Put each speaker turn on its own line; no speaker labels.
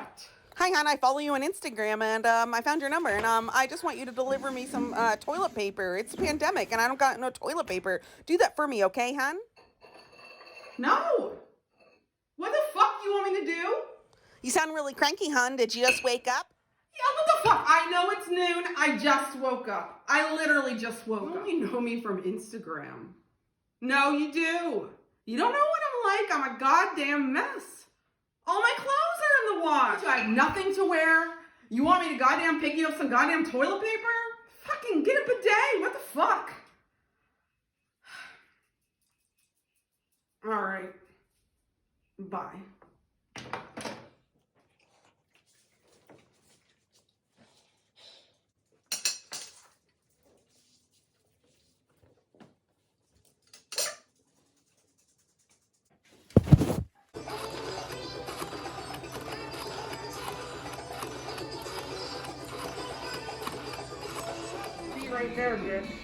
What?
Hi, hon. I follow you on Instagram, and I found your number, and I just want you to deliver me some toilet paper. It's a pandemic, and I don't got no toilet paper. Do that for me, okay, hon?
No. What the fuck do you want me to do?
You sound really cranky, hon. Did you just wake up?
Yeah, what the fuck? I know it's noon. I just woke up. I literally just woke up. You only know me from Instagram. No, you do. You don't know what I'm like. I'm a goddamn mess. All my clothes are in the wash. I have nothing to wear. You want me to goddamn pick you up some goddamn toilet paper? Fucking get a bidet. What the fuck? All right. Bye. Be right there, bitch.